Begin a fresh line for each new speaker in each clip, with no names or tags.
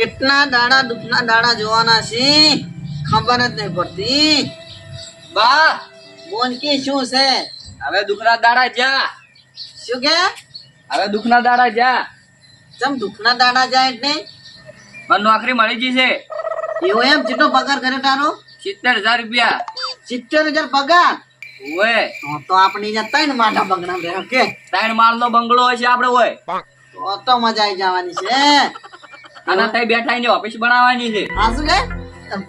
કેટલા દાડા દુખના દાડા જોવાના છે ખબર જ નહીં પડતી.
બા
બોન કે શું છે?
હવે દુખના દાડા જા.
શું કે?
હવે દુખના દાડા જા.
ચમ દુખના દાડા જાય એટલે?
મને નોકરી મળી ગઈ છે.
એવો એમ કેટલો પગાર કરે તારો?
70,000 રૂપિયા.
70,000 પગાર?
ઓય
તો આપણે અહીંયા ત્રણ માથા બગડા બે કે
3 માળનો બંગલો હશે આપણે હોય.
તો મજા આવી જવાની છે.
અને તઈ બેઠા ને ઓફિસ બનાવવાની છે.
હા શું કે?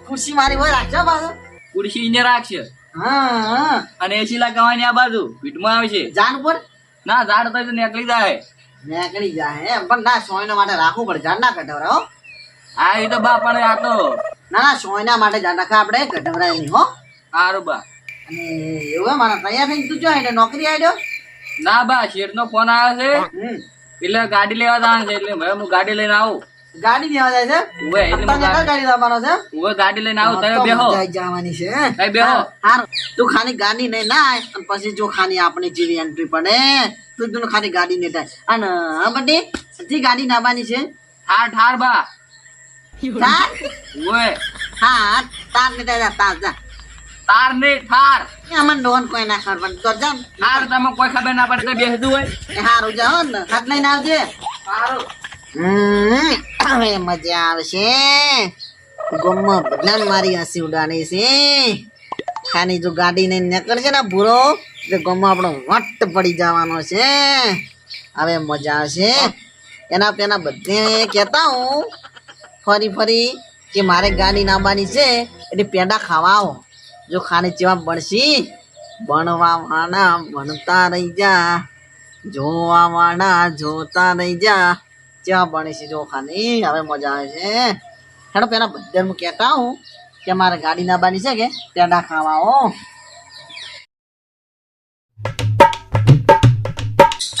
ખુરશી મારી હોય રાખજો પાછો.
ખુરશી ને રાખશે
હા
અને એસી લગાવવાની આ બાજુ પીઠમાં આવશે.
જાન ઉપર
ના ઝાડ તો નીકળી જાય.
નીકળી જાય એમ પણ ના સોયના માટે રાખવું પડે જાન ના કઢવરા હો.
હા એ તો બા પણ આ તો
ના સોયના માટે જાન રાખા આપણે કઢવરાય નહીં હો.
સારું બા.
અને એવું મારા તૈયાર થઈને તું જો એટલે નોકરી આવ્યો?
ના બા શેઠ નો ફોન આવ્યો છે એટલે ગાડી લેવા જવાનું છે એટલે હવે હું ગાડી લઈને આવું.
ગાડી લેવા જાય છે?
ઓય એટલે હું
ગાડી લાવવાનો છે?
ઓય ગાડી લઈને આવું. તમે બેહો.
જવાની છે
તમે બેહો.
હારું તું ખાલી ગાડી નહીં ના આય અને પછી જો ખાલી આપણી જેવી એન્ટ્રી પડે તું ખાલી ગાડી નહીં થાય અને બધી હજી ગાડી નાવાની છે?
ઠાર ઠાર બા.
તાર?
ઓય
હા તાર ને તાર જા.
તાર ને ઠાર.
અમને ડોન કોઈ ના ખબર તો જા.
ઠાર તમે કોઈ ખબર ના પડે તો બેસતું હોય.
હારું જાઓ ને હાથ લઈને આવજે.
સારું.
હવે મજા આવશે. ગમમાં બદલાન મારી હસી ઉડાડી છે. ખાલી જો ગાડી ને નીકળશે ને ભૂરો એટલે ગમમાં આપણો વટ પડી જવાનો છે. હવે મજા આવશે. એના પેલા બધે કહેતા હું ફરી ફરી કે મારે ગાડી નાખવાની છે એટલે પેડા ખાવા આવો. જો ખાલી જેવા બનશી ભણવા વાળા ભણતા રહી જા, જોવા વાળા જોતા રહી જા. જ્યાં બની છે જો ખાલી હવે મજા આવે છે. હેડો પેલા બધે હું કહેતા હું કે મારે ગાડી ના બાની છે કે પેડા ખાવા હો.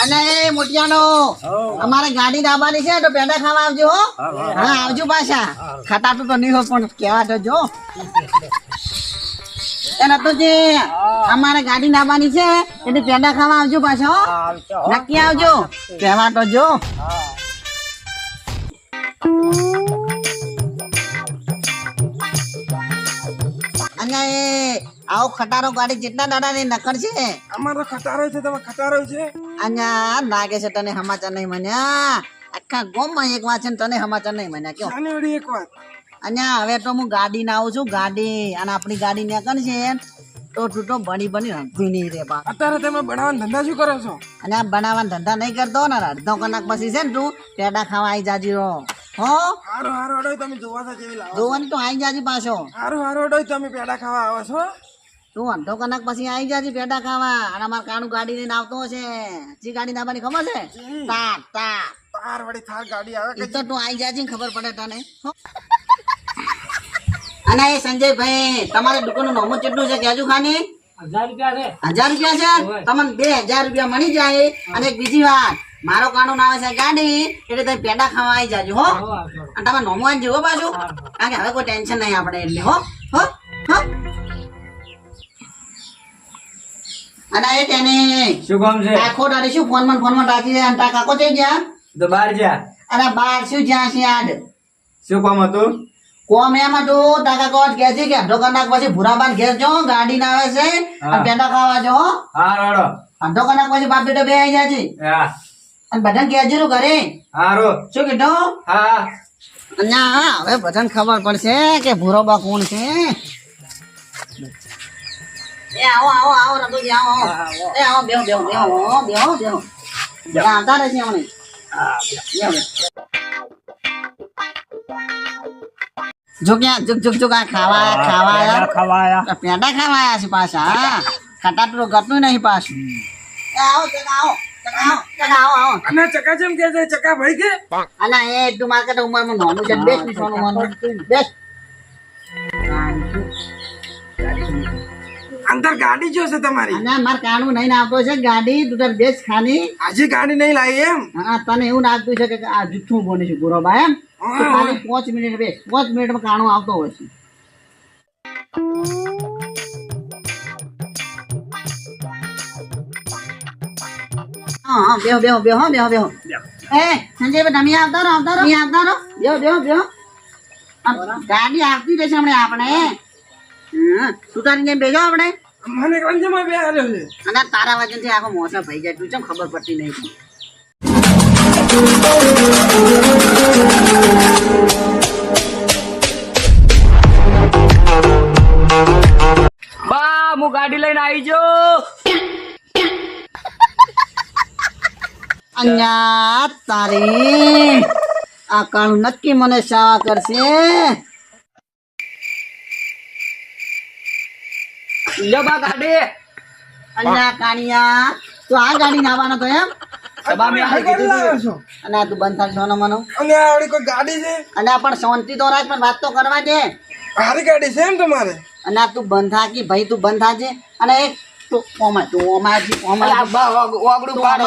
અને એ મોટિયાનો અમારે ગાડી દાબાની છે તો પેડા ખાવા આવજો હો. હા આવજો પાછા. ખાતા તો નહીં હો પણ કેવા તો જો એને તો જે અમારે ગાડી નાવાની છે એટલે પેડા ખાવા આવજો પાછા હો. નક્કી આવજો કેવા તો જો. અને આવો ખટારો ગાડી જેટલા દાડા ને નકર છે
અમારો ખટારો છે તમે ખટારો છે
અહીંયા લાગે છે તને સમાચાર નહીં મન્યા. આખા ગામમાં એક વાત છે ને તને સમાચાર નહીં મન્યા કયો?
આની વળી એક વાત
અહીંયા હવે તો હું ગાડી ના આવું છું ગાડી અને આપણી ગાડી ને કણ છે તો તું તો બની હંફી નહીં રે બા.
અત્યારે તમે બનાવવાનો ધંધા શું કરો છો?
અને આ બનાવવાનો ધંધા નહીં કરતો ને અડધો કલાક પછી છે ને તું પેડા ખાવા આવી જાજી રહો હો.
હારું હારું અડોય તમે જોવા તો જેવી લાવો
જોવાનું તો આવી જાજી પાછો.
હારું હારું અડોય તમે પેડા ખાવા આવો છો
તું અડધો કલાક પછી આવી જાજી પેડા ખાવા. અને અમારે કાનું ગાડી લઈને આવતો હશે. જી ગાડી નાવાની ખબર છે? તાર તાર
તાર વળી થાર ગાડી આવે
એ તો તું આવી જાજી ખબર પડે તને હો. અને એ સંજયભાઈ તમારે દુકાનનું નામ કેટલું છે કેજુ ખાની?
1000 રૂપિયા છે.
1000 રૂપિયા છે? તમને 2000 રૂપિયા મળી જાય. અને એક બીજી વાત મારો કાનું નામ છે ગાડી એટલે તમે પેડા ખાવા આવી જાજો હો. અને તમે નોમો આવી જવો પાછું કારણ કે હવે કોઈ ટેન્શન નહીં આપણે એટલે હો હો હો. અને એ તેને
શું કામ છે?
આખો દાડી શું ફોનમાં ટાકી અને તા કાકો જઈ ગયા
તો બહાર જા.
અને બાર શું જ્યાં છે આડ
શું કામ હતું?
કોમ એમ હતું ટાકા કોચ કે છે કે અડધો કલાક પછી ભૂરાબાન ઘેર જો ગાડી ના આવે છે અને પેડા ખાવા જો હો.
હા રાડો.
અડધો કલાક પછી બાપ બેટો બે આવી જાય છે
હા
અને બધાને કહેજો નું ઘરે
હારો.
શું કીધું?
હા
અને હવે બધાને ખબર પડશે કે ભૂરોબા કોણ છે. એ આવો આવો આવો રઘુજી આવો એ આવો બેહો બેહો બેહો બેહો બેહો બધા આવતા રહેશે હમણાં. બેહો, બેહો. જો ક્યાં જો આ ખાવા પેડા ખાવા આયા છે પાછા. ખટાટું તો ગતું નહીં પાછું. એ આવો ચકા આવો ચકા આવો
અને ચકા જેમ કે છે ચકા ભાઈ કે
અને એ તું માર્કેટ ઉંમરમાં નોનું છે બેસ ની સોનું માનું બેસ.
અંદર ગાડી જો છે તમારી
અને માર કાનું નહીં આવતો છે ગાડી તું તાર બેસ ખાની.
આજે ગાડી નહીં લાવી એમ
હા તને એવું લાગતું છે કે આ જુઠ્ઠું બોલે છે ગુરોબા એમ તો ખાલી 5 મિનિટ બેસ 5 મિનિટમાં કાણું આવતો હોય છે. હા બેહો બેહો બેહો બેહો બેહો. એ સંજય તમે આવતા રહો બેહો બેહો બેહો ગાડી આવતી રહેશે હમણાં આપણે તું તારી જેમ બેજો આપણે
મને કંજમાં બે આવ્યો છે
અને તારા વજનથી આખો મોસો ભઈ જાય તું ચમ ખબર પડતી નહીં
બા હું ગાડી લઈને આવી જો
અહીંયા તારી આ કાળું નક્કી મને સેવા કરશે
લો બા ગાડી
અહીંયા કાણિયા તું આ ગાડી નાવાનો તો એમ
બા મેં
આ ગાડી લાવ્યો છો
અને આ તું બંધ થાય સોનો મનો
અને આ વળી કોઈ ગાડી છે
અને આ પણ શાંતિ તો રાખ પણ વાત તો કરવા દે
હારી ગાડી છે એમ તમારે
અને આ તું બંધ થાકી ભાઈ તું બંધ થાજે અને એક તું
ઓગળું પાડો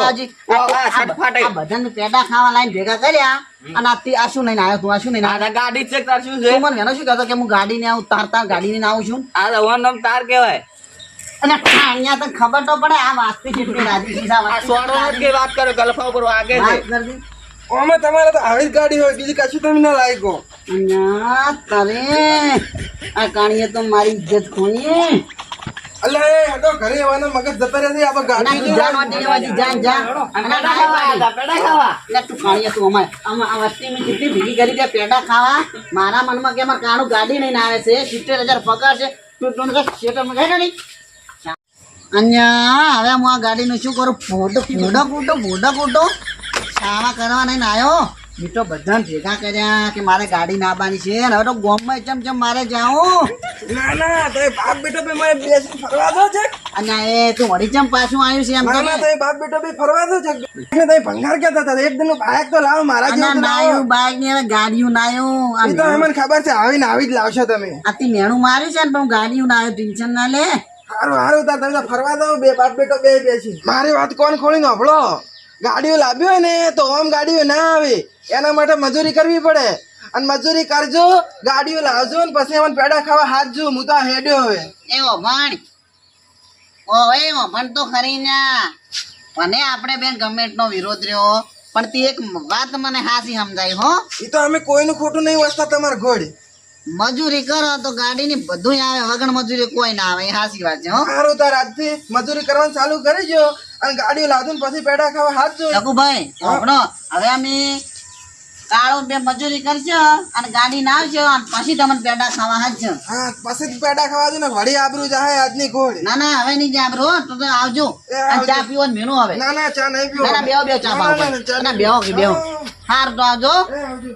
ફાટે
બધાને પેડા ખાવા લાઈન ભેગા કર્યા અને આ શું લઈને આવ્યો તું આ શું લઈને આવ્યો?
આ ગાડી છે તાર શું છે
તું મને એનો શું કહેતો કે હું ગાડી ને આવું તાર ગાડી ને આવું છું
આ તો વન નંબર તાર કહેવાય
અને અહીંયા તને ખબર તો પડે આ વાસ્તી જેટલી રાજી છે આ
આ
વાસ્તી
સોનો જ કે વાત કરો ગલફા ઉપર આગે છે
વાત કરજે.
અમે તમારે તો આવી જ ગાડી હોય બીજી કશું તમે ના લાયકો
અહીંયા તારે આ કાણીએ તો મારી ઇજ્જત ખોઈ
અલ્લે એ હટો ઘરે આવવાનો મગજ જતા રહેશે આ તો ગાડી
તું જાન વાટી લેવાથી જાન જા અને પેડા ખાવા એટલે તું કાણીએ તું અમાર આ વસ્તી મેં કેટલી ભેગી કરી દે પેડા ખાવા મારા મનમાં કે મારે કાણું ગાડી લઈને આવે છે 70,000 પગાર છે તું શેટરમાં ગયો નહીં અહીંયા હવે હું આ ગાડીનું શું કરું ફોટો ખાવા કરવા નહીં આવ્યો મીઠો બધા ભેગા કર્યા કે મારે ગાડી નાખવાની છે અને હવે તો ગોમમાં ચમ મારે જાઉં
ના ના તો એ બાપ બેટો બે મારે બેસી ફરવા દો છે
અને એ તું વળી ચમ પાછું આવ્યું છે એમ
ના ના તો એ બાપ બેટો બે ફરવા દો છે તમે ભંગાર કહેતા હતા એક દિન બાઈક તો લાવો મારા જેવું તો લાવો.
નાયું બાઈક ની હવે ગાડીયું નાયું
એ તો મને ખબર છે આવીને આવી જ લાવશો તમે
આથી મેણું માર્યું છે ને પણ હું ગાડીયું નાયું ટેન્શન ના લે
હારું હારું તાર તમે તો ફરવા દો બે બાપ બેટો બે બેસી મારી વાત કોણ ખોલીને હભળો ગાડીઓ લાવ્યો હોય ને તો આમ ગાડીઓ ના આવે એના માટે મજૂરી કરવી પડે અને મજૂરી કરજો ગાડીઓ લાવજો ને પછી અમને પેડા ખાવા હાથ જો હું તો આ હેડ્યો હવે
એવો ભણ ભણ તો ખરી ના મને આપણે બેન ગમે એટલો વિરોધ રહ્યો પણ તે એક વાત મને હાસી સમજાય હો
એ તો અમે કોઈનું ખોટું નહીં વસતા તમારા ઘોડી
મજૂરી કરો તો ગાડી ની બધું આવે વગર મજૂરી કોઈ ના આવે એ હાસી વાત છે હો
સારું તાર આજથી મજૂરી કરવાનું ચાલુ કરી જો અને ગાડીઓ લાવજો ને પછી પેડા ખાવા હાથ જો
જગુભાઈ આપણો હવે અમે કાળો બે મજૂરી કરજો અને ગાડી ના આવજો અને પછી તમને પેડા ખાવા હાજજો
હા પછી જ પેડા ખાવા જો ને વળી આબરૂ જાય આજની ઘોડી
ના ના હવે નહીં જામ રો તો આવજો
એ
અને ચા પીવો ને મેણું હવે
ના ના ચા નહીં પીવો
ના ના બેહો ચા પાવ ના બેહો કે બેહો હાર તો આવજો
એ આવજો